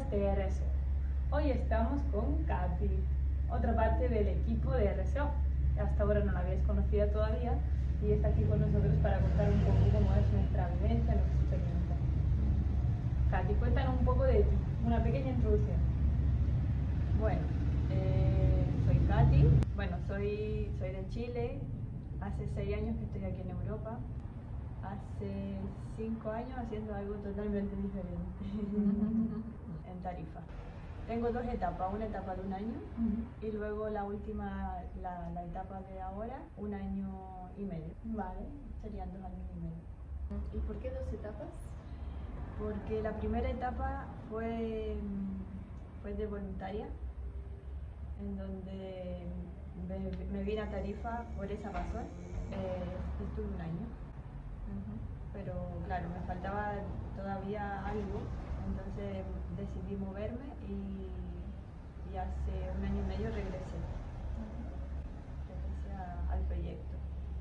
podcast de RSO. Hoy estamos con Katy, otra parte del equipo de RSO. Hasta ahora no la habéis conocido todavía y está aquí con nosotros para contar un poco cómo es nuestra vivencia, nuestra experiencia. Katy, cuéntanos un poco de ti, una pequeña introducción. Bueno, soy Katy, soy de Chile, hace 6 años que estoy aquí en Europa, hace 5 años haciendo algo totalmente diferente en Tarifa. Tengo 2 etapas, una etapa de 1 año y luego la última, la etapa de ahora, 1 año y medio. Vale. Serían 2 años y medio. ¿Y por qué 2 etapas? Porque la primera etapa fue de voluntaria, en donde me vine a Tarifa por esa razón. Estuve 1 año, pero claro, me faltaba todavía algo, entonces decidí moverme y hace 1 año y medio regresé al proyecto.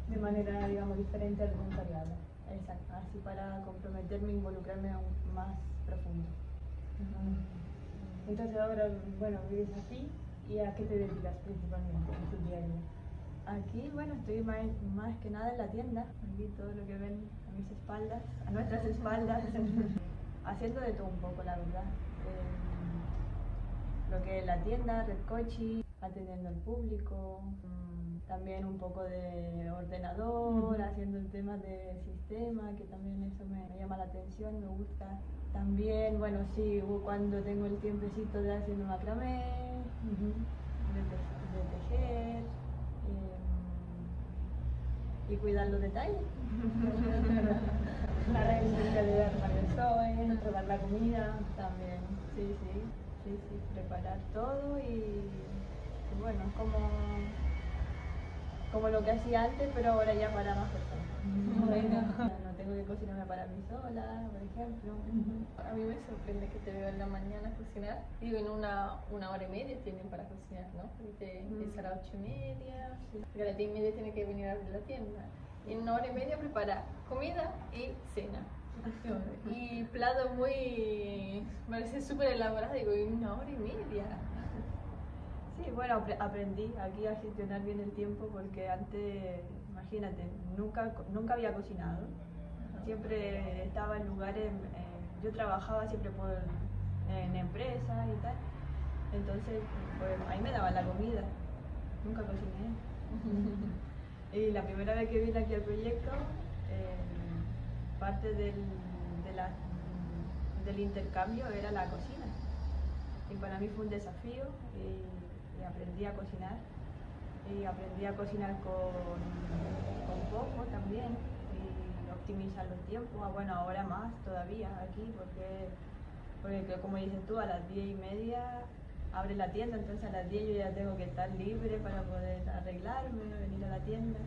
De manera, digamos, diferente al voluntariado. Exacto, así para comprometerme e involucrarme aún más profundo. Entonces ahora, vives aquí y ¿a qué te dedicas principalmente en tu día a día? Aquí, estoy más que nada en la tienda, aquí todo lo que ven a mis espaldas, a nuestras espaldas, haciendo de todo un poco, la verdad. Lo que es la tienda, Red Cochi, atendiendo al público, también un poco de ordenador, haciendo temas de sistema, que también eso me llama la atención, me gusta. También, cuando tengo el tiempecito de haciendo macramé, de tejer, y cuidar los detalles. La revisión de armario, probar la comida. También, sí, preparar todo y como lo que hacía antes, pero ahora ya para más personas. No tengo que cocinarme para mí sola, por ejemplo. A mí me sorprende que te veo en la mañana cocinar. Digo, en una hora y media tienen para cocinar, ¿no? Porque es a las 8:30, porque a las 10:30 tiene que venir a abrir la tienda. Y en 1 hora y media prepara comida y cena. Y plato parece súper elaborado, digo, y 1 hora y media. Sí, aprendí aquí a gestionar bien el tiempo porque antes, imagínate, nunca había cocinado. Siempre estaba en lugares, yo trabajaba siempre en empresas y tal, entonces ahí me daban la comida, nunca cociné. Y la primera vez que vine aquí al proyecto, parte del intercambio era la cocina. Y para mí fue un desafío y aprendí a cocinar. Y aprendí a cocinar con poco también y optimizar los tiempos. Ahora más todavía aquí porque como dices tú, a las 10:30 abre la tienda, entonces a las 10 yo ya tengo que estar libre para poder arreglarme, venir a la tienda.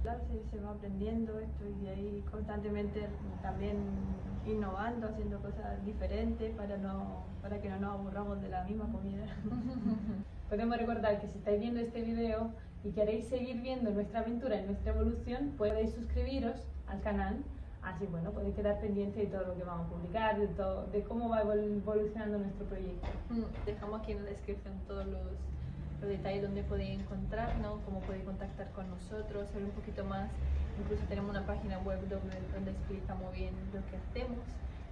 Claro, se va aprendiendo esto y ahí constantemente también innovando, haciendo cosas diferentes para que no nos aburramos de la misma comida. Podemos recordar que si estáis viendo este video y queréis seguir viendo nuestra aventura y nuestra evolución, podéis suscribiros al canal, así podéis quedar pendientes de todo lo que vamos a publicar, de cómo va evolucionando nuestro proyecto. Dejamos aquí en la descripción todos los detalles donde podéis encontrarnos, cómo podéis contactar con nosotros, saber un poquito más. Incluso tenemos una página web donde explicamos bien lo que hacemos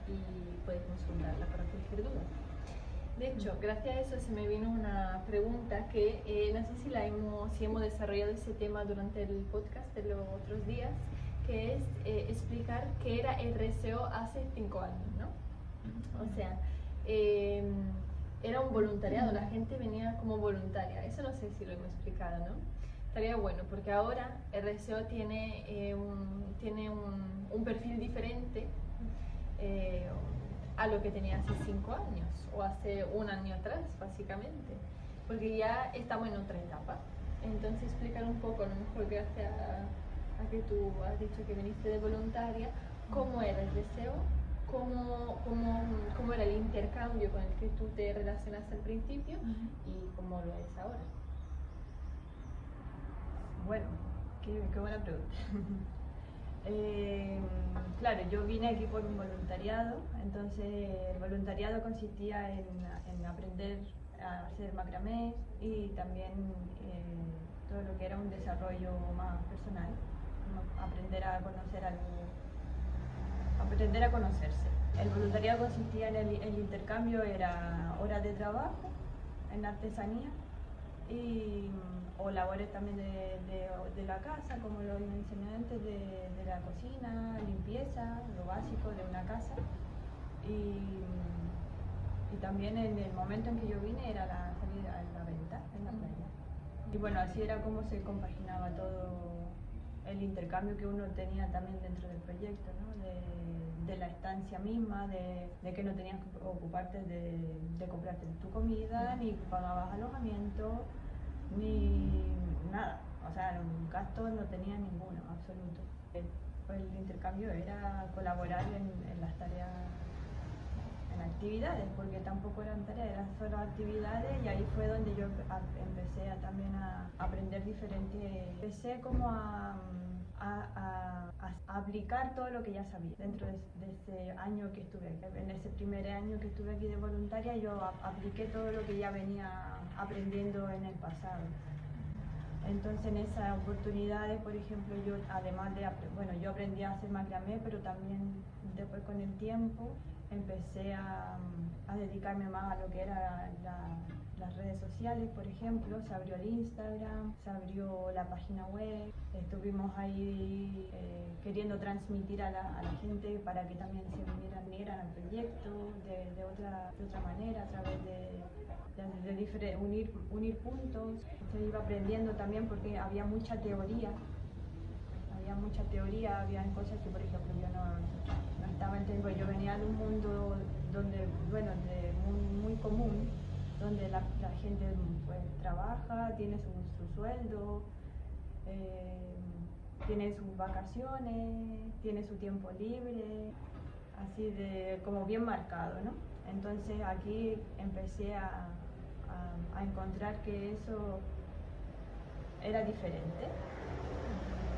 y podéis consultarla para cualquier duda. De hecho, gracias a eso se me vino una pregunta que no sé si hemos desarrollado ese tema durante el podcast de los otros días, que es explicar qué era RSO hace 5 años, ¿no? O sea, era un voluntariado, la gente venía como voluntaria, eso no sé si lo hemos explicado, ¿no? Estaría bueno, porque ahora RSO tiene un perfil diferente a lo que tenía hace 5 años o hace 1 año atrás, básicamente, porque ya estamos en otra etapa. Entonces explicar un poco, a lo mejor gracias a que tú has dicho que viniste de voluntaria, cómo era el deseo, cómo era el intercambio con el que tú te relacionaste al principio y cómo lo es ahora. Bueno, qué buena pregunta. Claro, yo vine aquí por un voluntariado, entonces el voluntariado consistía en aprender a hacer macramé y también todo lo que era un desarrollo más personal, aprender a conocer algo, aprender a conocerse. El voluntariado consistía en el intercambio, era horas de trabajo en artesanía o labores también de la casa, como lo mencioné antes, de la cocina, limpieza, lo básico de una casa. Y también en el momento en que yo vine era la salida a la venta en la playa. Y bueno, así era como se compaginaba todo el intercambio que uno tenía también dentro del proyecto, ¿no? De la estancia misma, de que no tenías que ocuparte de comprarte tu comida, ni pagabas alojamiento, ni nada. O sea, gastos no tenía ninguno, absoluto. Pues el intercambio era colaborar en las tareas, en actividades, porque tampoco eran tareas, eran solo actividades, y ahí fue donde yo empecé también a aprender diferente. Empecé como a aplicar todo lo que ya sabía dentro de ese año que estuve aquí. En ese primer año que estuve aquí de voluntaria, yo apliqué todo lo que ya venía aprendiendo en el pasado. Entonces en esas oportunidades, por ejemplo, yo además de, bueno, yo aprendí a hacer macramé, pero también después con el tiempo empecé a dedicarme más a lo que eran las redes sociales. Por ejemplo, se abrió el Instagram, se abrió la página web, estuvimos ahí queriendo transmitir a la gente para que también se unieran al proyecto de otra manera, a través de unir puntos. Se iba aprendiendo también porque había mucha teoría, había cosas que, por ejemplo, yo no estaba entendiendo. Yo venía de un mundo donde, bueno, muy común, donde la gente pues trabaja, tiene su sueldo, tiene sus vacaciones, tiene su tiempo libre, así de como bien marcado, ¿no? Entonces aquí empecé a encontrar que eso era diferente.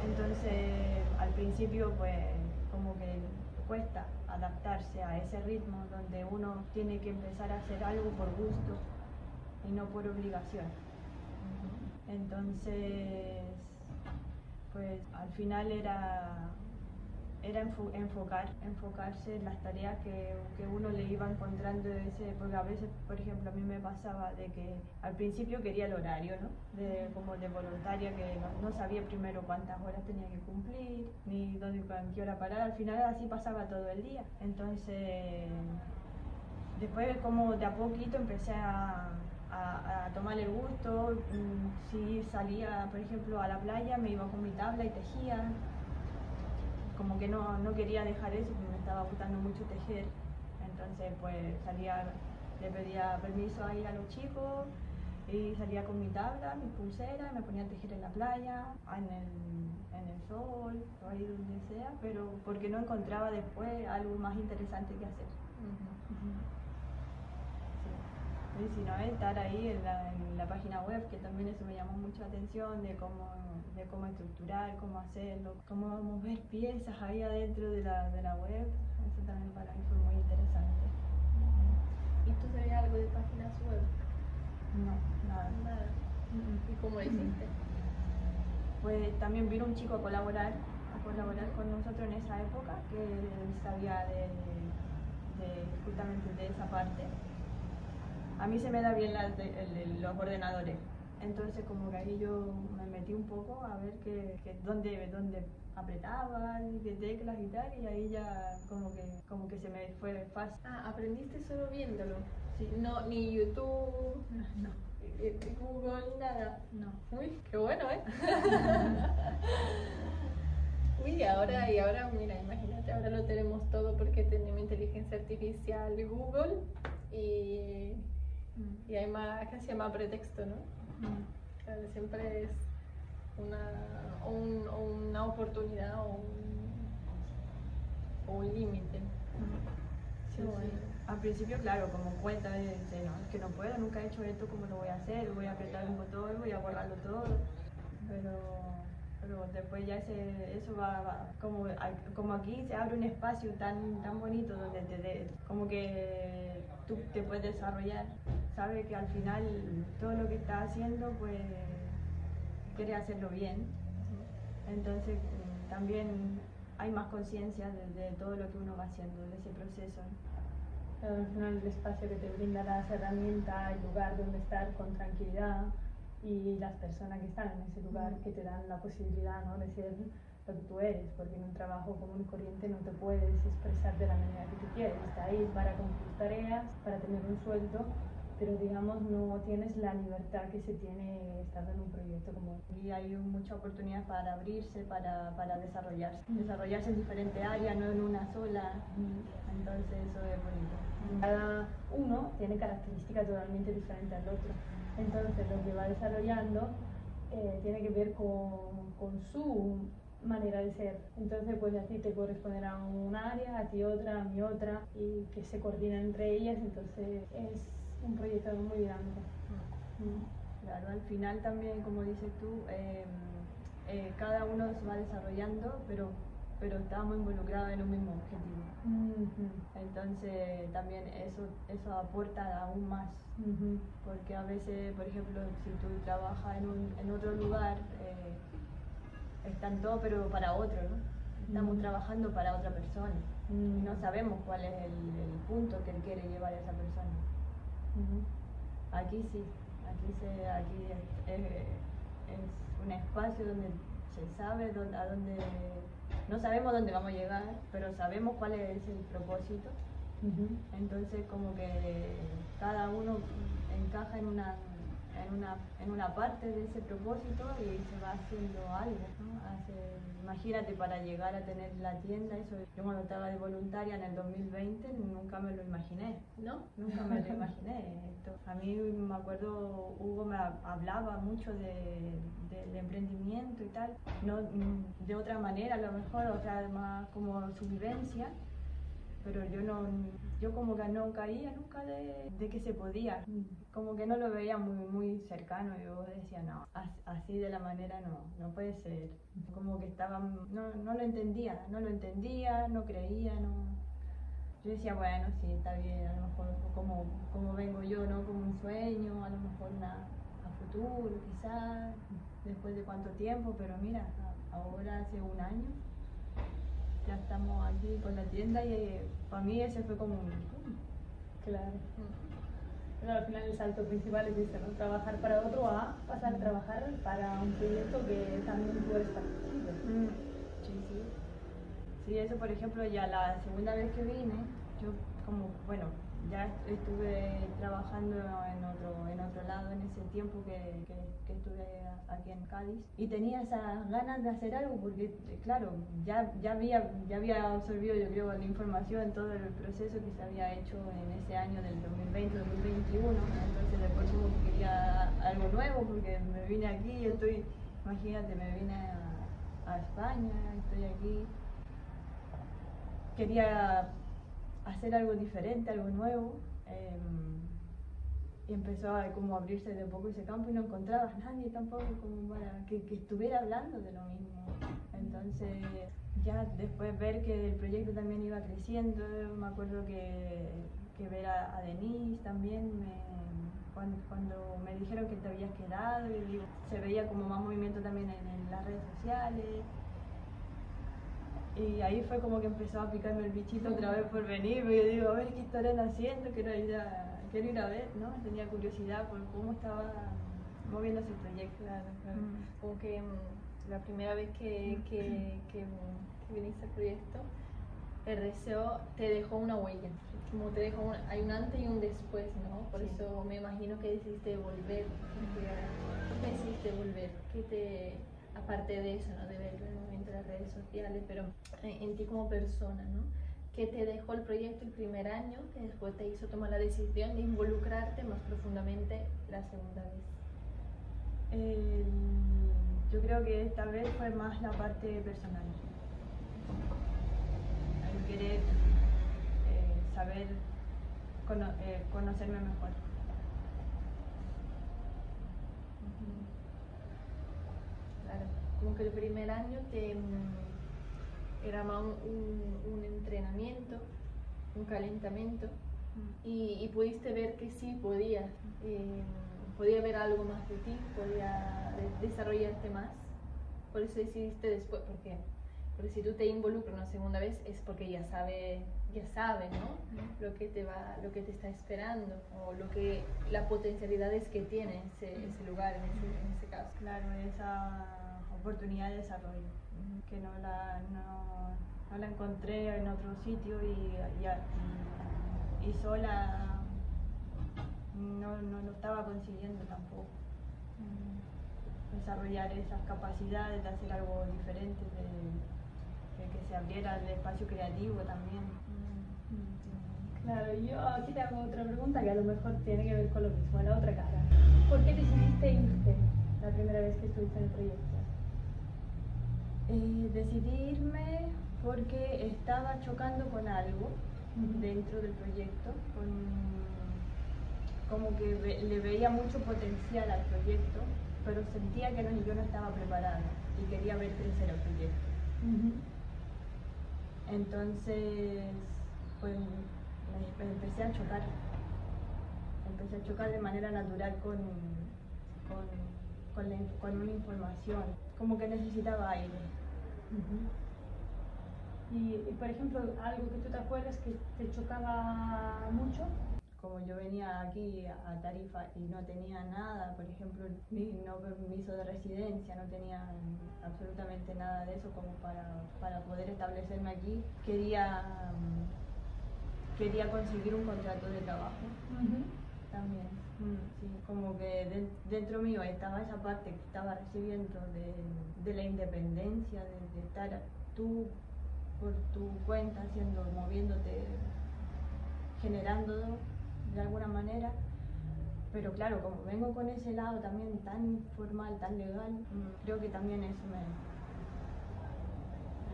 Entonces al principio pues como que cuesta adaptarse a ese ritmo donde uno tiene que empezar a hacer algo por gusto y no por obligación. Entonces pues al final era enfocarse en las tareas que uno le iba encontrando porque a veces, por ejemplo, a mí me pasaba de que al principio quería el horario, ¿no? Como de voluntaria, que no sabía primero cuántas horas tenía que cumplir, ni en qué hora parar. Al final así pasaba todo el día. Entonces, después como de a poquito empecé a tomar el gusto. Si salía, por ejemplo, a la playa, me iba con mi tabla y tejía. Como que no quería dejar eso, porque me estaba gustando mucho tejer. Entonces pues le pedía permiso ahí a los chicos y salía con mi tabla, mi pulsera, me ponía a tejer en la playa, en el sol, o ahí donde sea, pero porque no encontraba después algo más interesante que hacer. Sí. Y si no, estar ahí en la página web, que también eso me llamó mucho la atención, de cómo estructurar, cómo hacerlo, cómo mover piezas ahí adentro de la web. Eso también para mí fue muy interesante. ¿Y tú sabías algo de páginas web? No, nada. ¿Y cómo lo hiciste? Pues también vino un chico a colaborar con nosotros en esa época, que él sabía justamente de esa parte. A mí se me da bien los ordenadores, entonces como que ahí yo me metí un poco a ver dónde apretaba, qué teclas y tal, y ahí ya como que se me fue fácil. Ah, ¿aprendiste solo viéndolo? Sí. No, ni YouTube, No. Google, nada. No. Uy, qué bueno, ¿eh? Uy, y ahora, mira, imagínate, ahora lo tenemos todo porque tenemos inteligencia artificial, Google, y hay más, casi más pretexto, ¿no? Claro, siempre es una oportunidad o un límite. Sí, bueno. Al principio, claro, como cuenta, no, es que no puedo, nunca he hecho esto, ¿cómo lo voy a hacer? Voy a apretar un botón, voy a borrarlo todo. Pero pero después ya eso va como aquí se abre un espacio tan bonito donde como que tú te puedes desarrollar, sabes que al final todo lo que estás haciendo pues quieres hacerlo bien, entonces también hay más conciencia de todo lo que uno va haciendo, de ese proceso. Al final el espacio que te brinda las herramientas, el lugar donde estar con tranquilidad y las personas que están en ese lugar que te dan la posibilidad, ¿no?, de ser lo que tú eres, porque en un trabajo común y corriente no te puedes expresar de la manera que tú quieres. Estás ahí para cumplir tareas, para tener un sueldo, pero digamos no tienes la libertad que se tiene estando en un proyecto como este. Y hay mucha oportunidad para abrirse, para desarrollarse en diferentes áreas, no en una sola, entonces eso es bonito. Cada uno tiene características totalmente diferentes al otro, entonces lo que va desarrollando tiene que ver con su manera de ser. Entonces pues a ti te corresponderá un área, a ti otra, a mí otra, y que se coordinan entre ellas, entonces es un proyecto muy dinámico. Claro, al final también, como dices tú, cada uno se va desarrollando, pero estamos involucrados en un mismo objetivo. Entonces también eso aporta aún más, porque a veces, por ejemplo, si tú trabajas en otro lugar, están todos pero para otro, ¿no? Estamos trabajando para otra persona y no sabemos cuál es el punto que él quiere llevar a esa persona. Aquí sí, aquí es un espacio donde se sabe a dónde, no sabemos dónde vamos a llegar, pero sabemos cuál es el propósito. Entonces como que cada uno encaja en una parte de ese propósito y se va haciendo algo, ¿no? Imagínate, para llegar a tener la tienda, eso yo cuando estaba de voluntaria en el 2020 nunca me lo imaginé, ¿no? Nunca me lo imaginé. A mí me acuerdo, Hugo me hablaba mucho del emprendimiento y tal, no de otra manera a lo mejor, o sea, más como su vivencia, pero yo como que no caía nunca de que se podía, como que no lo veía muy cercano. Yo decía, no, así de la manera no puede ser, como que no lo entendía, no creía, no. Yo decía, bueno, sí, está bien, a lo mejor como vengo yo, ¿no? Como un sueño, a lo mejor a futuro, quizás, después de cuánto tiempo, pero mira, ahora hace un año ya estamos aquí con la tienda y para mí ese fue como un... Claro. Pero al final el salto principal es este, ¿no? Trabajar para otro a pasar a trabajar para un proyecto que también tú eres partícipe. Sí. Sí, eso por ejemplo, ya la segunda vez que vine, yo como, bueno, ya estuve trabajando en otro lado en ese tiempo que estuve aquí en Cádiz y tenía esas ganas de hacer algo porque, claro, ya había absorbido, yo creo, la información, todo el proceso que se había hecho en ese año del 2020-2021, entonces después como que quería algo nuevo porque me vine aquí, imagínate, me vine a España, estoy aquí, quería hacer algo diferente, algo nuevo, y empezó a como abrirse de poco ese campo y no encontraba nadie tampoco como para que estuviera hablando de lo mismo. Entonces ya después ver que el proyecto también iba creciendo, me acuerdo que ver a Denise también, cuando me dijeron que te habías quedado, y digo, se veía como más movimiento también en las redes sociales. Y ahí fue como que empezó a picarme el bichito otra vez por venir, porque yo digo, a ver qué estarán haciendo, quiero ir a ver, ¿no? Tenía curiosidad por cómo estaba moviéndose el proyecto. Claro. Como que la primera vez que viniste al proyecto, RSO te dejó una huella, como te dejó hay un antes y un después, ¿no? Por eso me imagino que decidiste volver. ¿Qué te hiciste volver? Aparte de eso, ¿no? De ver el movimiento de las redes sociales, pero en ti como persona, ¿no? ¿Qué te dejó el proyecto el primer año que después te hizo tomar la decisión de involucrarte más profundamente la segunda vez? Yo creo que esta vez fue más la parte personal, el querer saber conocerme mejor. Claro. como que el primer año era más un entrenamiento, un calentamiento, y pudiste ver que sí podía ver algo más de ti, podía desarrollarte más. Por eso decidiste después, porque si tú te involucras una segunda vez es porque ya sabe, ¿no? Lo que te está esperando, o las potencialidades que tiene ese lugar en ese caso. Claro, esa oportunidad de desarrollo, que no la encontré en otro sitio y sola no lo estaba consiguiendo tampoco. Desarrollar esas capacidades de hacer algo diferente, de que se abriera el espacio creativo también. Claro, yo aquí te hago otra pregunta que a lo mejor tiene que ver con lo mismo, la otra cara. ¿Por qué decidiste irte la primera vez que estuviste en el proyecto? Decidí irme porque estaba chocando con algo dentro del proyecto, como que le veía mucho potencial al proyecto, pero sentía que yo no estaba preparada y quería ver crecer el proyecto. Entonces, pues empecé a chocar de manera natural con una información, como que necesitaba aire. Y por ejemplo, algo que tú te acuerdas que te chocaba mucho. Como yo venía aquí a Tarifa y no tenía nada, por ejemplo, no permiso de residencia, no tenía absolutamente nada de eso como para poder establecerme aquí, quería conseguir un contrato de trabajo también. Sí, como que dentro mío estaba esa parte que estaba recibiendo de la independencia, de estar tú por tu cuenta, moviéndote, generando de alguna manera, pero claro, como vengo con ese lado también tan formal, tan legal, creo que también eso me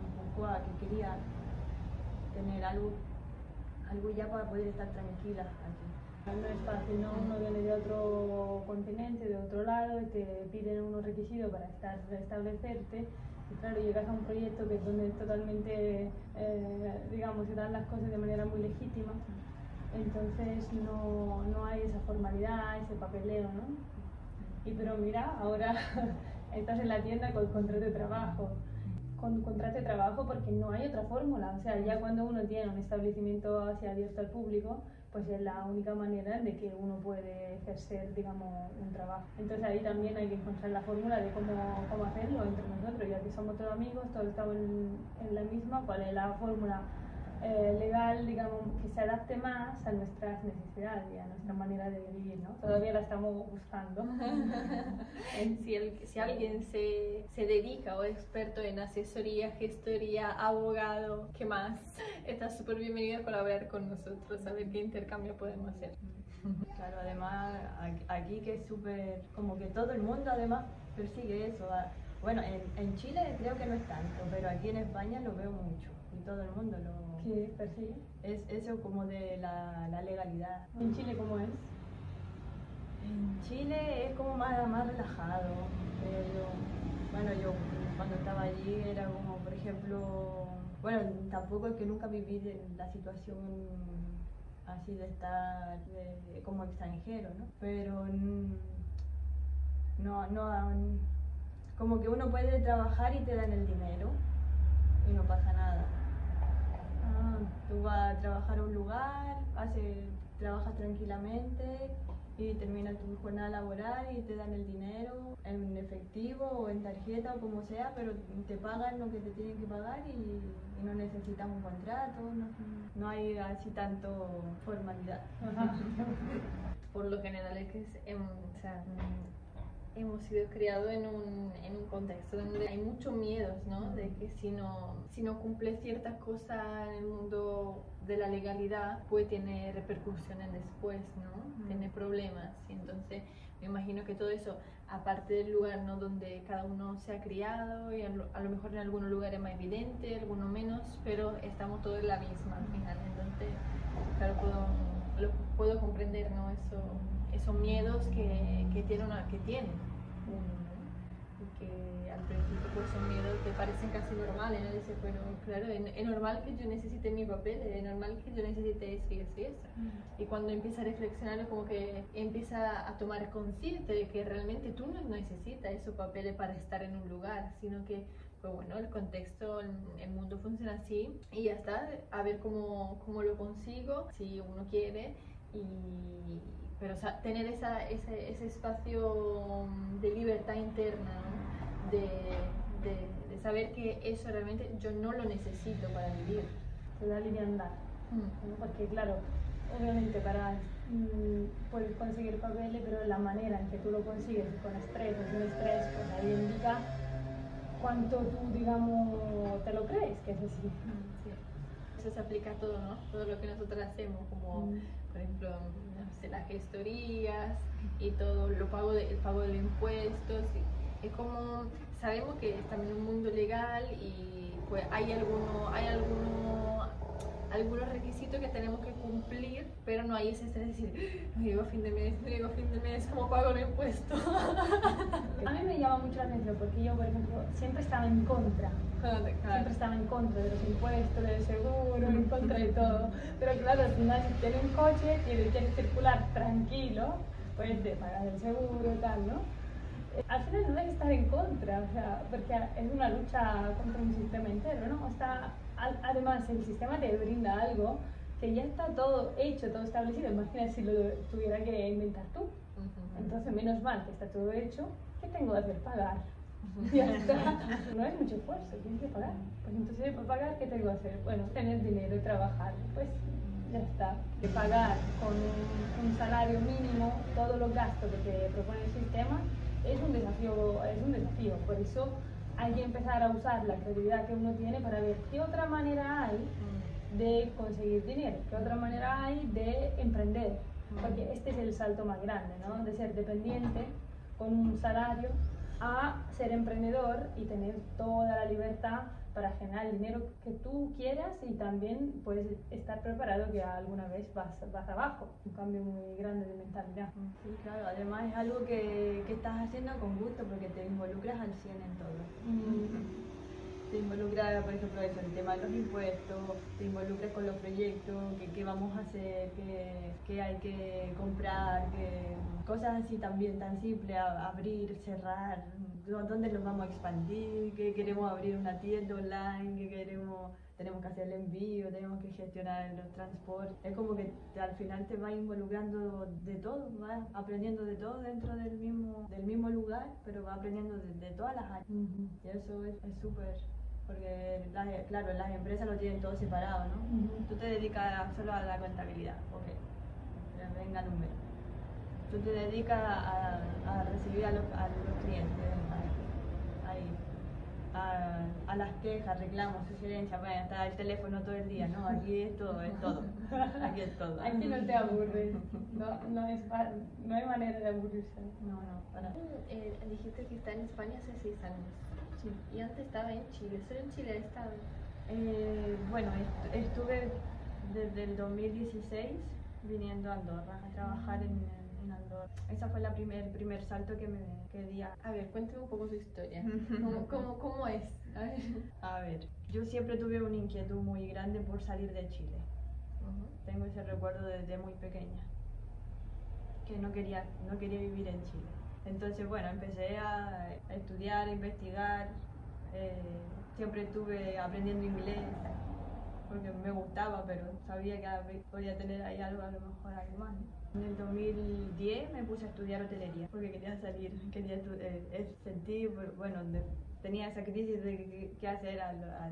empujó a que quería tener algo ya para poder estar tranquila aquí. No es fácil, ¿no? Uno viene de otro continente, de otro lado, y te piden unos requisitos para establecerte. Y claro, llegas a un proyecto que es donde totalmente, digamos, se dan las cosas de manera muy legítima. Entonces no hay esa formalidad, ese papeleo, ¿no? Pero mira, ahora estás en la tienda con contrato de trabajo. Con contrato de trabajo porque no hay otra fórmula. O sea, ya cuando uno tiene un establecimiento así abierto al público, pues es la única manera de que uno puede ejercer, digamos, un trabajo. Entonces ahí también hay que encontrar la fórmula de cómo hacerlo entre nosotros, ya que somos todos amigos, todos estamos en la misma, cuál es la fórmula legal, digamos, que se adapte más a nuestras necesidades y a nuestra manera de vivir, ¿no? Todavía la estamos buscando. Si alguien se dedica o es experto en asesoría, gestoría, abogado, ¿qué más? Está súper bienvenido a colaborar con nosotros, a ver qué intercambio podemos hacer. Claro, además aquí que es súper, como que todo el mundo además persigue eso. Bueno, en Chile creo que no es tanto, pero aquí en España lo veo mucho y todo el mundo lo persigue. Es eso como de la legalidad. ¿En Chile cómo es? En Chile es como más relajado. Yo cuando estaba allí era como, por ejemplo, bueno, tampoco es que nunca viví la situación así de estar como extranjero, ¿no? Pero como que uno puede trabajar y te dan el dinero y no pasa nada. Tú vas a trabajar a un lugar, trabajas tranquilamente y terminas tu jornada laboral y te dan el dinero en efectivo o en tarjeta o como sea, pero te pagan lo que te tienen que pagar y no necesitas un contrato, no hay así tanto formalidad. Por lo general es que hemos sido criados en un contexto donde hay muchos miedos, ¿no? De que si no cumples ciertas cosas en el mundo de la legalidad, puede tener repercusiones después, ¿no? Tiene problemas. Y entonces me imagino que todo eso, aparte del lugar, ¿no? Donde cada uno se ha criado, y a lo mejor en algunos lugares más evidente, algunos menos, pero estamos todos en la misma al final. Entonces, claro, puedo comprender, ¿no? Esos miedos que tiene uno, ¿no? que al principio pues son miedos que parecen casi normales, ¿no? Dices, bueno, claro, es normal que yo necesite mi papel, es normal que yo necesite esto y esto y esto. Y cuando empieza a reflexionar, como que empieza a tomar conciencia de que realmente tú no necesitas esos papeles para estar en un lugar, sino que, pues bueno, el contexto, el mundo funciona así y ya está, a ver cómo lo consigo, si uno quiere, pero o sea, tener ese espacio de libertad interna, ¿no? de saber que eso realmente yo no lo necesito para vivir. Te da liviandad, ¿no? Porque claro, obviamente para poder conseguir papeles, pero la manera en que tú lo consigues, con estrés o sin estrés, pues ahí indica cuánto tú, digamos, te lo crees que es así. Sí. Eso se aplica a todo, ¿no? Todo lo que nosotros hacemos, como por ejemplo, no sé, las gestorías y todo, el pago de los impuestos. Es como, sabemos que estamos en un mundo legal y pues hay algunos requisitos que tenemos que cumplir, pero no hay ese estrés de decir, no llego a fin de mes, ¿cómo pago los impuestos? A mí me llama mucho la atención porque yo, por ejemplo, siempre estaba en contra. Siempre estaba en contra de los impuestos, del seguro, en contra de todo. Pero claro, al final si tienes un coche y quieres circular tranquilo, pues te pagas el seguro y tal, ¿no? Al final no hay que estar en contra, o sea, porque es una lucha contra un sistema entero, ¿no? Además, el sistema te brinda algo que ya está todo hecho, todo establecido. Imagina si lo tuviera que inventar tú. Entonces, menos mal que está todo hecho. ¿Qué tengo que hacer? Pagar. Ya está. No es mucho esfuerzo, tienes que pagar. Pues entonces, para pagar, ¿qué tengo que hacer? Bueno, tener dinero y trabajar. Pues ya está. De pagar con un salario mínimo todos los gastos que te propone el sistema es un desafío. Por eso hay que empezar a usar la creatividad que uno tiene para ver qué otra manera hay de conseguir dinero, qué otra manera hay de emprender. Porque este es el salto más grande, ¿no? De ser dependiente con un salario a ser emprendedor y tener toda la libertad para generar el dinero que tú quieras y también puedes estar preparado que alguna vez vas abajo. Un cambio muy grande de mentalidad. Sí, claro, además es algo que estás haciendo con gusto porque te involucras al 100 en todo. Te involucras, por ejemplo, eso, el tema de los impuestos, te involucras con los proyectos, qué vamos a hacer, qué hay que comprar, cosas así también tan simples, abrir, cerrar, dónde nos vamos a expandir, que queremos abrir una tienda online, tenemos que hacer el envío, tenemos que gestionar los transportes. Es como que al final te vas involucrando de todo, vas aprendiendo de todo dentro del mismo lugar, pero vas aprendiendo de todas las áreas. Y eso es súper, porque claro, las empresas lo tienen todo separado, ¿no? Tú te dedicas solo a la contabilidad, ok, venga número. Tú te dedicas a recibir a los clientes, a las quejas, reclamos, sugerencias, bueno, está el teléfono todo el día, ¿no? Aquí es todo, aquí es todo. Aquí no te aburres, no hay manera de aburrirse. No, para. Dijiste que está en España hace 6 años. Sí. Y antes estaba en Chile, ¿solo en Chile has estado? Bueno, estuve desde el 2016 viniendo a Andorra, a trabajar en Andorra. Esa fue el primer salto que di. A ver, cuéntame un poco su historia. ¿Cómo es? A ver, yo siempre tuve una inquietud muy grande por salir de Chile. Tengo ese recuerdo desde muy pequeña, que no quería vivir en Chile. Entonces, bueno, empecé a estudiar, a investigar. Siempre estuve aprendiendo inglés porque me gustaba, pero sabía que podía tener ahí algo, a lo mejor algo más, ¿no? En el 2010 me puse a estudiar hotelería porque quería salir, sentí, bueno, tenía esa crisis de qué hacer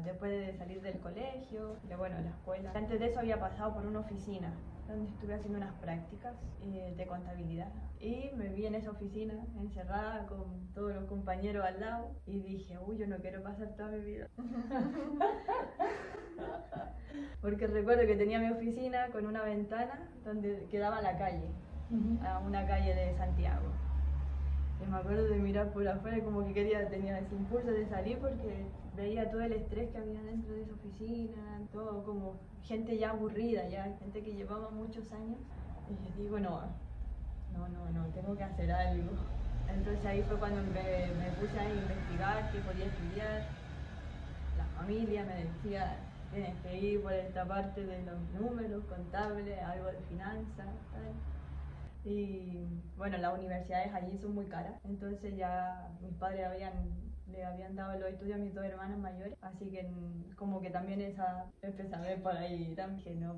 después de salir del colegio, la escuela. Antes de eso había pasado por una oficina donde estuve haciendo unas prácticas de contabilidad y me vi en esa oficina encerrada con todos los compañeros al lado y dije, uy, yo no quiero pasar toda mi vida. Porque recuerdo que tenía mi oficina con una ventana donde quedaba la calle, a una calle de Santiago. Y me acuerdo de mirar por afuera como que tenía ese impulso de salir porque veía todo el estrés que había dentro de esa oficina, todo como gente ya aburrida, ya gente que llevaba muchos años. Y yo digo, no, tengo que hacer algo. Entonces ahí fue cuando me puse a investigar qué podía estudiar. La familia me decía, tienes que ir por esta parte de los números, contables, algo de finanzas, tal. Y bueno, las universidades allí son muy caras, entonces ya mis padres le habían dado los estudios a mis 2 hermanas mayores, así que como que también empecé a ver por ahí también que no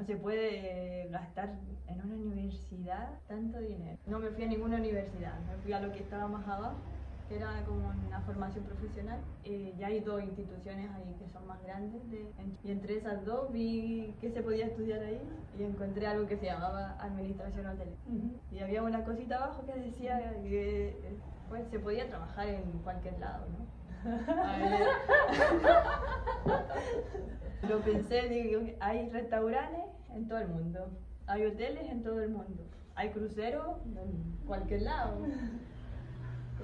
se puede gastar en una universidad tanto dinero. No me fui a ninguna universidad, me fui a lo que estaba más abajo, que era como una formación profesional. Ya hay 2 instituciones ahí que son más grandes, y entre esas 2 vi que se podía estudiar ahí y encontré algo que se llamaba administración hotelera. Y había una cosita abajo que decía que pues, se podía trabajar en cualquier lado, ¿no? A ver. Lo pensé, digo, hay restaurantes en todo el mundo, hay hoteles en todo el mundo, hay cruceros en cualquier lado.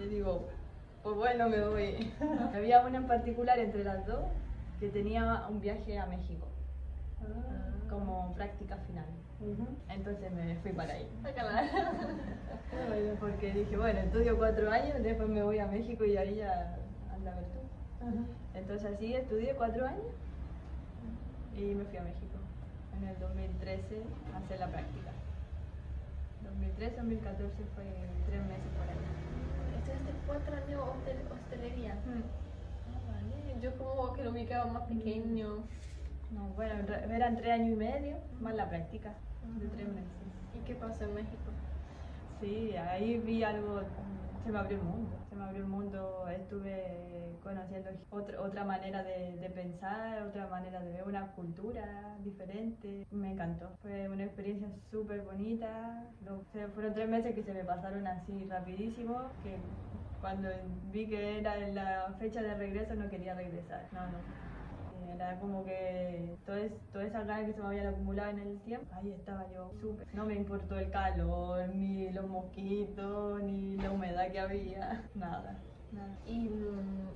Y digo, pues bueno, me voy. Había una en particular entre las 2 que tenía un viaje a México como práctica final. Entonces me fui para ahí. Porque dije, bueno, estudio 4 años, después me voy a México y ahí ya anda a ver tú. Entonces así estudié 4 años y me fui a México en el 2013 a hacer la práctica. 2013-2014 fue 3 meses por allá. ¿Estudiaste 4 años hostelería? Ah, vale. Yo como que lo ubicaba más pequeño. No, bueno, eran 3 años y medio, más la práctica de 3 meses. ¿Y qué pasó en México? Sí, ahí vi algo, se me abrió el mundo, estuve conociendo otra manera de pensar, otra manera de ver, una cultura diferente, me encantó, fue una experiencia súper bonita, fueron 3 meses que se me pasaron así rapidísimo, que cuando vi que era la fecha de regreso no quería regresar, no. Era como que todas esas ganas que se me habían acumulado en el tiempo, ahí estaba yo súper. No me importó el calor, ni los mosquitos, ni la humedad que había, nada. ¿Y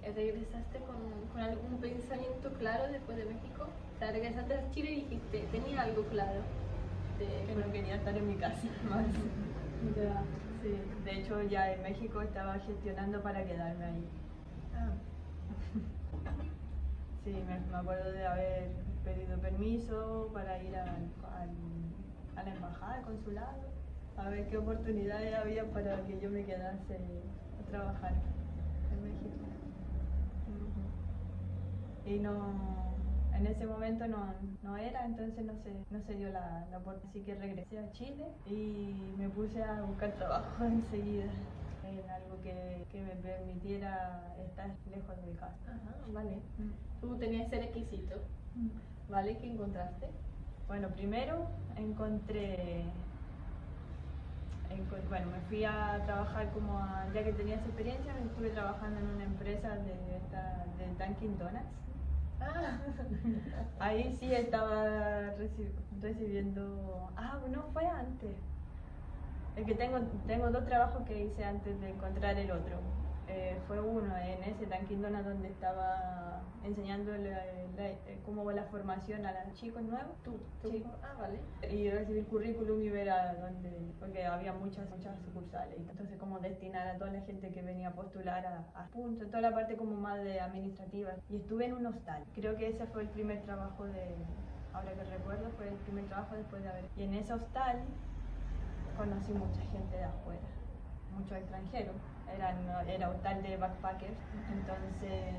regresaste con algún pensamiento claro después de México? O sea, regresaste a Chile y dijiste, tenía algo claro. Que no quería estar en mi casa más. Sí, de hecho ya en México estaba gestionando para quedarme ahí. Sí, me acuerdo de haber pedido permiso para ir a la embajada, al consulado, a ver qué oportunidades había para que yo me quedase a trabajar en México. Y en ese momento no era, entonces no se dio la oportunidad. Así que regresé a Chile y me puse a buscar trabajo enseguida. En algo que me permitiera estar lejos de mi casa. Ajá, vale. Tú tenías ese requisito, ¿vale? ¿Qué encontraste? Bueno, primero bueno, me fui a trabajar ya que tenía esa experiencia, me estuve trabajando en una empresa de Dunkin' Donuts. Ahí sí estaba recibiendo... no, fue antes. Es que tengo 2 trabajos que hice antes de encontrar el otro. Fue uno en ese Dunkin' Donuts donde estaba enseñando cómo va la formación a los chicos nuevos. Sí. Ah, vale. Y recibir currículum y ver porque había muchas sucursales. Entonces, cómo destinar a toda la gente que venía a postular a punto, toda la parte como más de administrativa. Y estuve en un hostal. Creo que ese fue el primer trabajo ahora que recuerdo, fue el primer trabajo después de haber. Y en ese hostal conocí mucha gente de afuera, muchos extranjeros. Era hostal de backpackers, entonces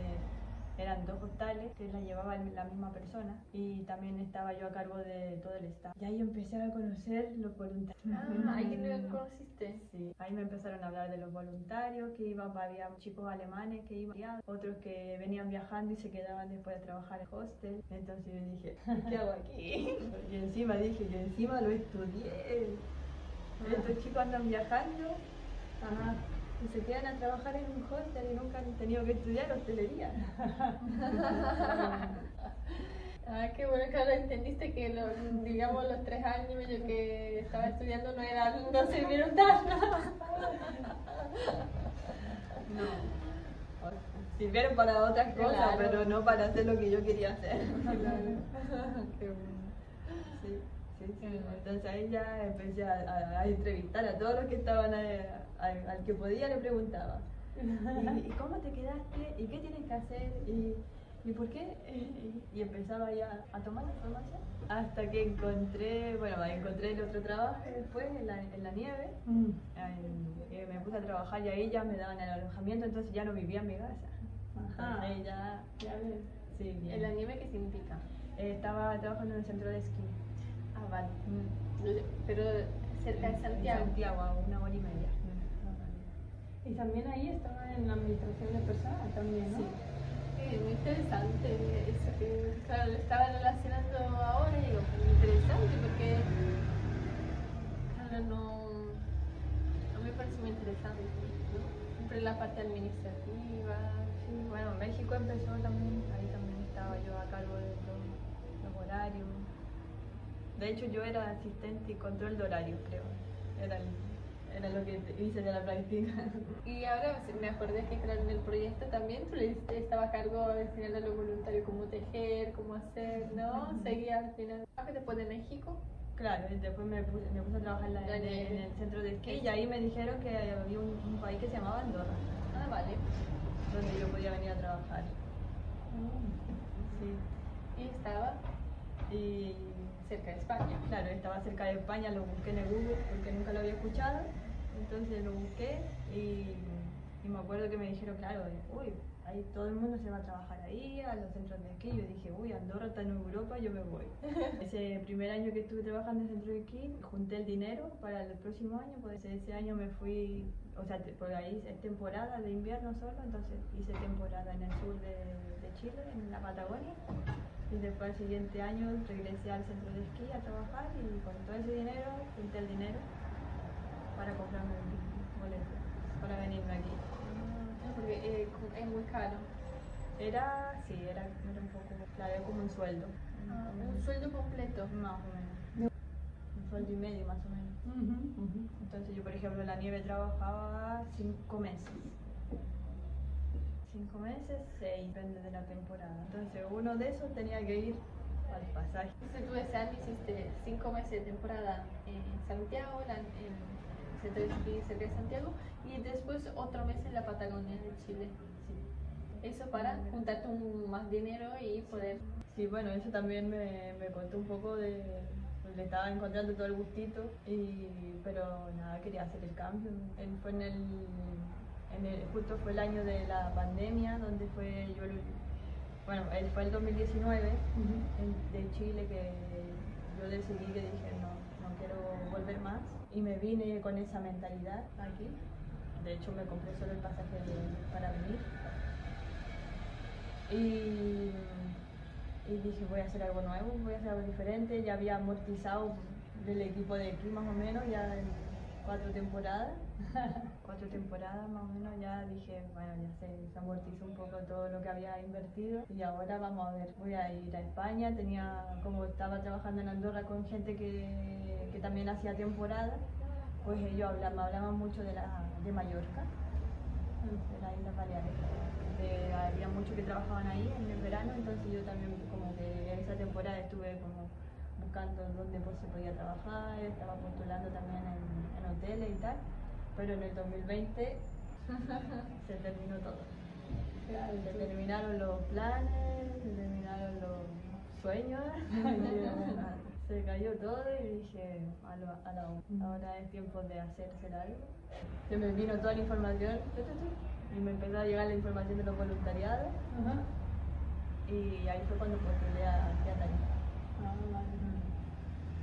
eran 2 hostales que la llevaba la misma persona y también estaba yo a cargo de todo el staff. Y ahí empecé a conocer los voluntarios. ¿Ahí lo conociste? Sí, ahí me empezaron a hablar de los voluntarios, había chicos alemanes que iban, otros que venían viajando y se quedaban después de trabajar en hostel. Entonces yo dije, ¿qué hago aquí? Y encima lo estudié. Estos chicos andan viajando y se quedan a trabajar en un hostel y nunca han tenido que estudiar hostelería. Qué bueno que ahora entendiste que los 3 años yo que estaba estudiando no sirvieron tanto. No. Sirvieron para otras cosas, claro, pero no para hacer lo que yo quería hacer. Claro. Qué bueno. Sí. Sí, sí. Entonces ahí ya empecé a entrevistar a todos los que estaban, al que podía le preguntaba. ¿Y cómo te quedaste? ¿Y qué tienes que hacer? ¿Y por qué? Y empezaba ya a tomar la información. Hasta que encontré el otro trabajo después en la nieve. Me puse a trabajar y ahí ya me daban el alojamiento, entonces ya no vivía en mi casa. Ajá. Ahí ya ves. sí, bien. ¿En la nieve qué significa? Estaba trabajando en el centro de esquí. Ah, vale. Pero cerca de Santiago. En Santiago, a 1 hora y media. Y también ahí estaba en la administración de personas también, ¿no? Sí. Sí, muy interesante eso que, claro, lo estaba relacionando ahora y digo, muy interesante porque, claro, no me parece muy interesante, ¿no? Siempre la parte administrativa. Sí, bueno, México empezó también, ahí también estaba yo a cargo de los horarios. De hecho, yo era asistente y control de horarios, creo. Era lo que hice de la práctica. Y ahora me acordé que, claro, en el proyecto también tú estaba a cargo de enseñarle a los voluntarios cómo tejer, cómo hacer, ¿no? Seguía al final. Después de México. Claro, y después me puse a trabajar en el centro de esquí y ahí me dijeron que había un país que se llamaba Andorra. Ah, vale. Donde yo podía venir a trabajar. Sí. Y estaba Y cerca de España. claro, estaba cerca de España, lo busqué en el Google porque nunca lo había escuchado. Entonces lo busqué y me acuerdo que me dijeron, claro, uy, ahí todo el mundo se va a trabajar ahí, a los centros de esquí. Yo dije, uy, Andorra está en Europa, yo me voy. Ese primer año que estuve trabajando en centro de esquí, junté el dinero para el próximo año, pues ese año me fui, o sea, por ahí es temporada de invierno solo, entonces hice temporada en el sur de Chile, en la Patagonia. Y después el siguiente año regresé al centro de esquí a trabajar y con todo ese dinero junté el dinero para comprarme un boleto, para venirme aquí. Porque es muy caro. Era un poco, claro, era como un sueldo. Un sueldo completo. Más o menos. Un sueldo y medio más o menos. Entonces yo, por ejemplo, en la nieve trabajaba 5 meses. 5 meses, 6, depende de la temporada. Entonces uno de esos tenía que ir al pasaje. Entonces tú ese año hiciste 5 meses de temporada en Santiago, en el centro de esquí cerca de Santiago, y después otro mes en la Patagonia de Chile. Sí. Eso para juntarte más dinero y poder... Sí, bueno, eso también me contó un poco de... Le estaba encontrando todo el gustito, pero nada, quería hacer el cambio. Fue justo fue el año de la pandemia, donde fue fue el 2019 de Chile que yo decidí que dije no quiero volver más y me vine con esa mentalidad aquí. De hecho me compré solo el pasaje para venir y dije voy a hacer algo nuevo, voy a hacer algo diferente. Ya había amortizado del equipo de aquí más o menos ya en 4 temporadas. 4 temporadas más o menos, ya dije, bueno, ya se amortizó un poco todo lo que había invertido y ahora vamos a ver, voy a ir a España. Como estaba trabajando en Andorra con gente que también hacía temporada, pues ellos hablaban mucho de Mallorca, de las Islas Baleares. Había muchos que trabajaban ahí en el verano, entonces yo también como que en esa temporada estuve como buscando dónde pues se podía trabajar, estaba postulando también en hoteles y tal. Pero en el 2020 se terminó todo. Se terminaron los planes, se terminaron los sueños, se cayó todo y dije a la U. Ahora es tiempo de hacerse algo. Se me vino toda la información y me empezó a llegar la información de los voluntariados. Y ahí fue cuando postulé a Tarifa.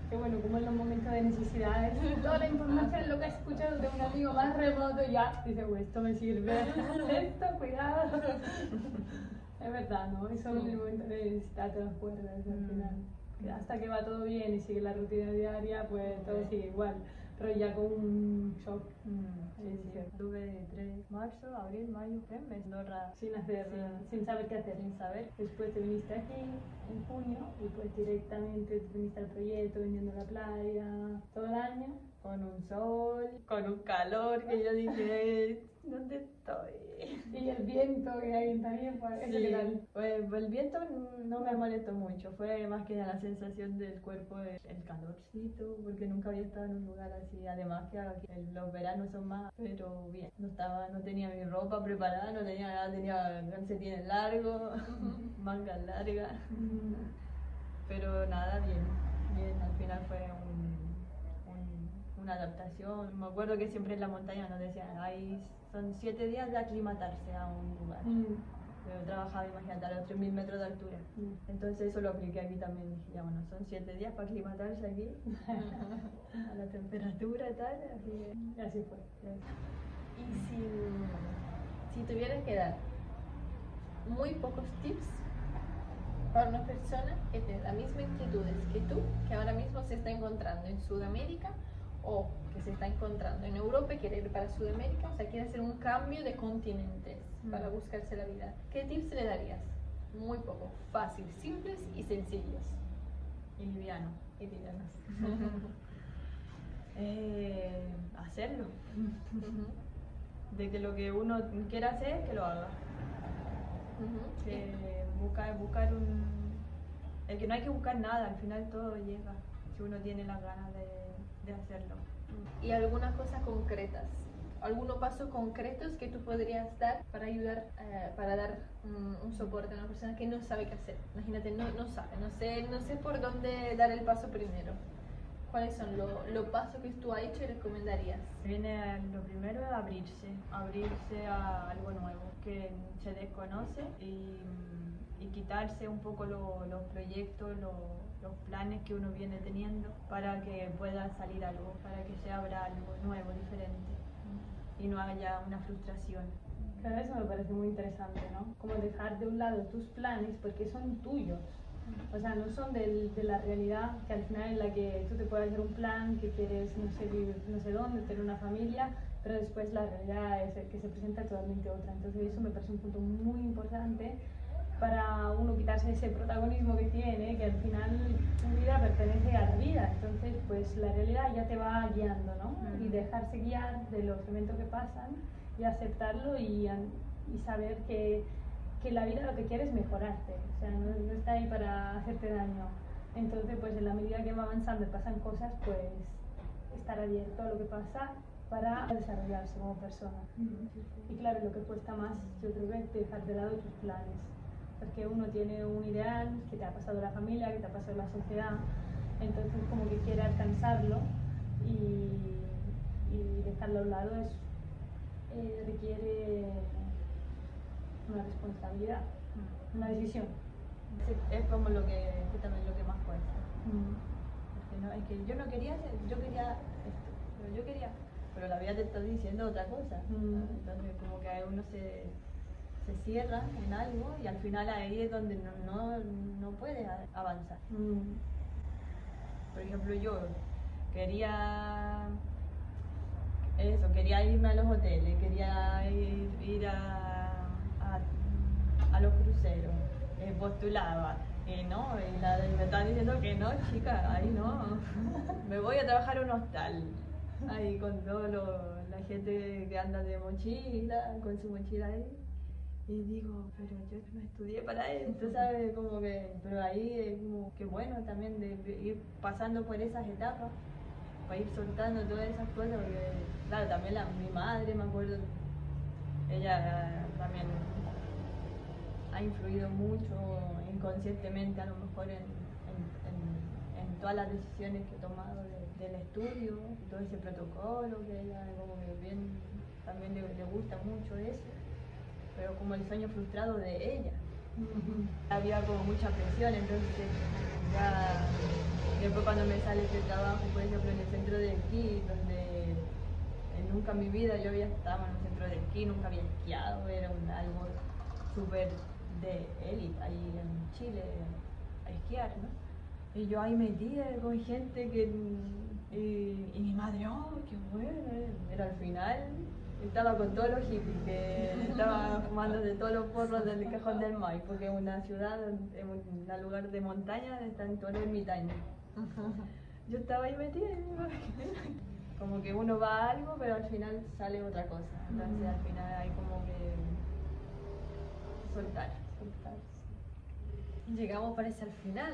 Que bueno, como en los momentos de necesidades, toda la información, lo que has escuchado de un amigo más remoto, ya dice, pues esto me sirve, esto, cuidado. Es verdad, ¿no? Eso en el momento de necesidad te las puertas al final. Hasta que va todo bien y sigue la rutina diaria, pues todo sigue igual. Pero ya con un shock. Estuve 3 marzo, abril, mayo, 3 meses en Andorra sin saber qué hacer. sin saber. Después te viniste aquí en junio y pues directamente te viniste al proyecto, viniendo a la playa todo el año. con un sol, con un calor que yo dije, ¿dónde estoy? Y el viento que hay también, pues, Sí, pues el viento no me molestó mucho, fue más que la sensación del cuerpo, el calorcito, porque nunca había estado en un lugar así, además que aquí los veranos son más, pero bien, no tenía mi ropa preparada, no tenía nada, tenía calcetines largos, mangas largas, pero nada, bien, al final fue una adaptación. Me acuerdo que siempre en la montaña nos decían, son 7 días de aclimatarse a un lugar. Yo trabajaba, imagínate, a los 3000 metros de altura. Entonces eso lo apliqué aquí también. Dije, ya bueno, son 7 días para aclimatarse aquí, a la temperatura y tal. Así fue. Y si tuvieras que dar muy pocos tips para una persona que tiene las mismas inquietudes que tú, que ahora mismo se está encontrando en Sudamérica o que se está encontrando en Europa y quiere ir para Sudamérica, o sea, quiere hacer un cambio de continentes para buscarse la vida, ¿qué tips le darías? Muy poco, fácil, simples y sencillos. Y livianos. Hacerlo. De que lo que uno quiera hacer, que lo haga. Que buscar el que no hay que buscar nada, al final todo llega, si uno tiene las ganas de hacerlo. Y algunas cosas concretas, algunos pasos concretos que tú podrías dar para ayudar, para dar un soporte a una persona que no sabe qué hacer. Imagínate, no sabe, no sé por dónde dar el paso primero. ¿Cuáles son los pasos que tú has hecho y recomendarías? Lo primero es abrirse a algo nuevo que se desconoce y quitarse un poco los proyectos, los planes que uno viene teniendo para que pueda salir algo, para que se abra algo nuevo, diferente y no haya una frustración. Claro, eso me parece muy interesante, ¿no? Como dejar de un lado tus planes porque son tuyos. O sea, no son de la realidad, que al final en la que tú te puedes hacer un plan, que quieres, no sé, vivir no sé dónde, tener una familia, pero después la realidad es que se presenta totalmente otra. Entonces eso me parece un punto muy importante para uno quitarse ese protagonismo que tiene, que al final tu vida pertenece a la vida. Entonces, pues la realidad ya te va guiando, ¿no? Y dejarse guiar de los eventos que pasan y aceptarlo y saber que la vida lo que quiere es mejorarte, o sea, no está ahí para hacerte daño. Entonces, pues en la medida que va avanzando y pasan cosas, pues estar abierto a lo que pasa para desarrollarse como persona. Y claro, lo que cuesta más, yo creo que es dejar de lado tus planes, porque uno tiene un ideal que te ha pasado la familia, que te ha pasado la sociedad, entonces como que quiere alcanzarlo y dejarlo a un lado requiere una responsabilidad, una decisión. Sí, es como también lo que más cuesta. Porque no, es que yo no quería hacer, yo quería esto, pero la vida te está diciendo otra cosa. Entonces como que uno se cierra en algo y al final ahí es donde no puedes avanzar. Por ejemplo, yo quería irme a los hoteles, quería ir a los cruceros, postulaba, y me estaban diciendo que no, chica, ahí no, me voy a trabajar en un hostal, ahí con toda la gente que anda de mochila, con su mochila ahí, y digo, pero yo no estudié para esto, ¿sabes? Pero ahí es como que bueno también de ir pasando por esas etapas, para ir soltando todas esas cosas, porque claro, también mi madre, me acuerdo, ella también ha influido mucho inconscientemente a lo mejor en todas las decisiones que he tomado del estudio, todo ese protocolo, que ella como que bien también le gusta mucho eso, pero como el sueño frustrado de ella. Había como mucha presión, entonces ya después cuando me sale este trabajo, por ejemplo en el centro de esquí, donde nunca en mi vida yo había estado en un centro de esquí, nunca había esquiado, era algo súper de élite ahí en Chile a esquiar, ¿no? Y yo ahí metida con gente y mi madre, oh, qué bueno, pero al final estaba con todos los hippies que estaban fumando de todos los porros del Cajón del Maipo, porque es una ciudad, es un lugar de montaña, están todos los ermitaños. Yo estaba ahí metida y como que uno va a algo, pero al final sale otra cosa. Entonces al final hay como que soltar. Llegamos parece al final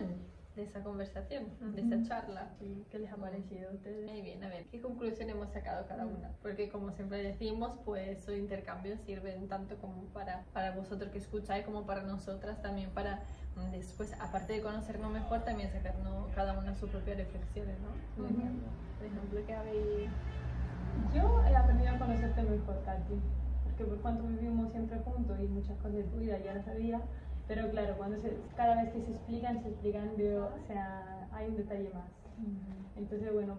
de esa conversación, de esa charla. Sí, ¿qué les ha parecido a ustedes? Muy bien, a ver, ¿qué conclusión hemos sacado cada una? Porque como siempre decimos, pues esos intercambios sirven tanto como para vosotros que escucháis, como para nosotras también, para después, aparte de conocernos mejor, también sacarnos cada una sus propias reflexiones, ¿no? Por ejemplo, ¿qué habéis...? Yo he aprendido a conocerte mejor, Katy, porque por cuanto vivimos siempre juntos y muchas cosas de tu vida ya las sabía, pero claro, cada vez que se explican, veo, o sea, hay un detalle más. Entonces, bueno,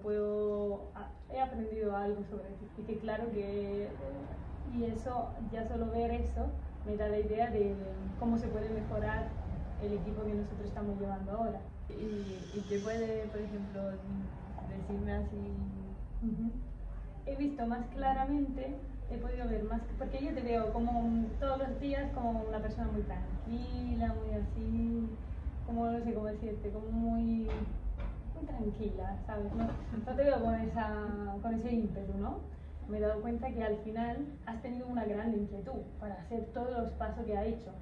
he aprendido algo sobre ti. Y que claro que, y eso, ya solo ver eso, me da la idea de cómo se puede mejorar el equipo que nosotros estamos llevando ahora. ¿Y qué puede, por ejemplo, decirme así? He visto más claramente, he podido ver más, porque yo te veo como todos los días como una persona muy tranquila, muy así, como no sé cómo decirte, como muy tranquila, ¿sabes? No te veo con ese ímpetu, ¿no? Me he dado cuenta que al final has tenido una gran inquietud para hacer todos los pasos que ha hecho.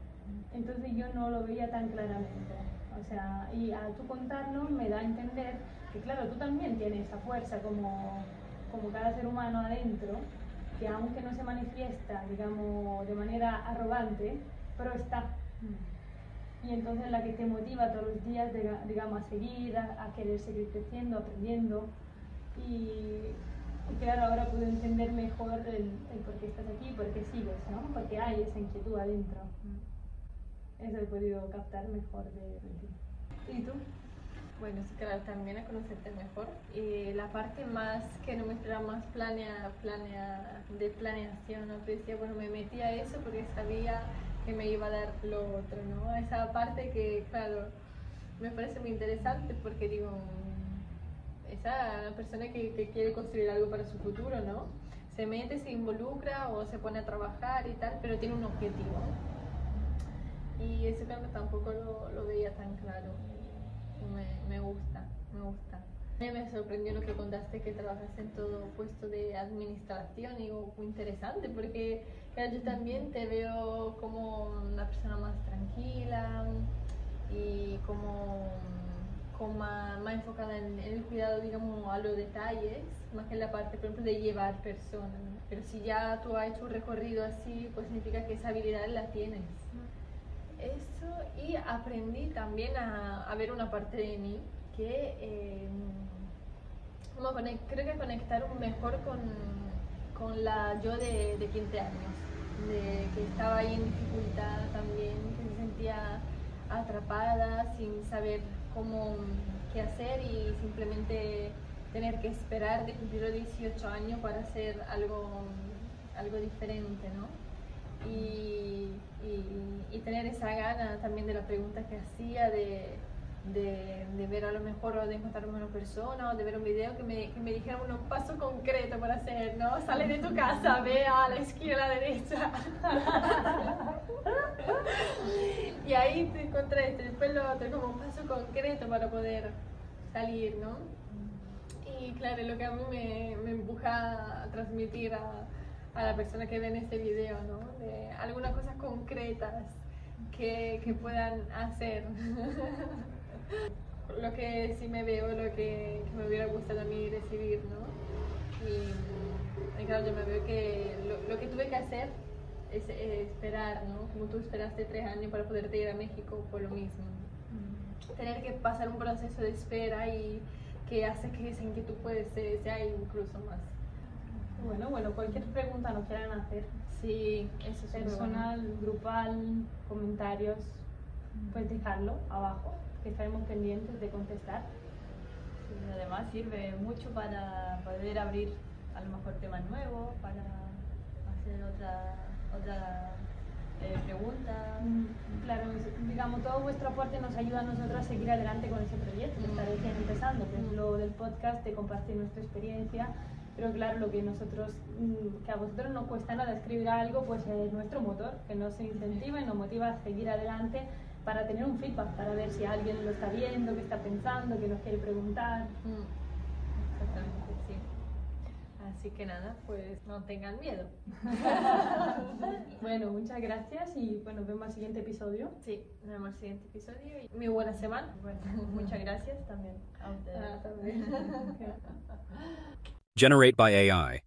Entonces yo no lo veía tan claramente. O sea, y al tú contarlo me da a entender que claro, tú también tienes esa fuerza como cada ser humano adentro, que aunque no se manifiesta, digamos, de manera arrogante, pero está. Y entonces la que te motiva todos los días, digamos, a seguir, a querer seguir creciendo, aprendiendo. Y claro, ahora puedo entender mejor el por qué estás aquí, por qué sigues, ¿no? Porque hay esa inquietud adentro. Eso he podido captar mejor de ti. ¿Y tú? Bueno, sí, claro, también a conocerte mejor. Y la parte más que no me esperaba más de planeación, ¿no? Pero decía, bueno, me metí a eso porque sabía que me iba a dar lo otro, ¿no? Esa parte que, claro, me parece muy interesante porque digo, esa persona que quiere construir algo para su futuro, ¿no? Se mete, se involucra o se pone a trabajar y tal, pero tiene un objetivo. Y ese cambio tampoco lo veía tan claro. Me gusta. Me sorprendió lo que contaste, que trabajaste en todo puesto de administración, y digo, muy interesante, porque claro, yo también te veo como una persona más tranquila y como más enfocada en el cuidado, digamos, a los detalles, más que en la parte, por ejemplo, de llevar personas, ¿no? Pero si ya tú has hecho un recorrido así, pues significa que esa habilidad la tienes. Eso, y aprendí también a ver una parte de mí que creo que conectar mejor con la yo de 15 años, que estaba ahí en dificultad también, que se sentía atrapada sin saber qué hacer y simplemente tener que esperar de cumplir los 18 años para hacer algo diferente, ¿no? Y tener esa gana también de la pregunta que hacía, de ver a lo mejor, o de encontrarme una persona, o de ver un video que me dijera un paso concreto para hacer, ¿no? Sale de tu casa, ve a la izquierda, a la derecha. Y ahí te encontré esto, después lo otro, como un paso concreto para poder salir, ¿no? Y claro, lo que a mí me empuja a transmitir a la persona que ve en este video, ¿no? De algunas cosas concretas que puedan hacer. Lo que sí me veo, lo que me hubiera gustado a mí recibir, ¿no? Y claro, yo me veo que lo que tuve que hacer es esperar, ¿no? Como tú esperaste 3 años para poderte ir a México, por lo mismo. Tener que pasar un proceso de espera y que hace que esa inquietud sea incluso más. Bueno, cualquier pregunta nos quieran hacer. Sí, eso es personal, grupal, comentarios, pues dejarlo abajo, que estaremos pendientes de contestar. Sí, además sirve mucho para poder abrir a lo mejor temas nuevos, para hacer otra pregunta. Claro, digamos, todo vuestro aporte nos ayuda a nosotros a seguir adelante con ese proyecto que está recién empezando, que es lo del podcast, de compartir nuestra experiencia. Pero claro, lo que que a vosotros no cuesta nada escribir algo, pues es nuestro motor, que nos incentiva y nos motiva a seguir adelante para tener un feedback, para ver si alguien lo está viendo, qué está pensando, qué nos quiere preguntar. Exactamente, sí. Así que nada, pues no tengan miedo. Bueno, muchas gracias y bueno, nos vemos al siguiente episodio. Sí, nos vemos en el siguiente episodio y muy buena semana. Bueno, muchas gracias también a ustedes. También. Generate by AI.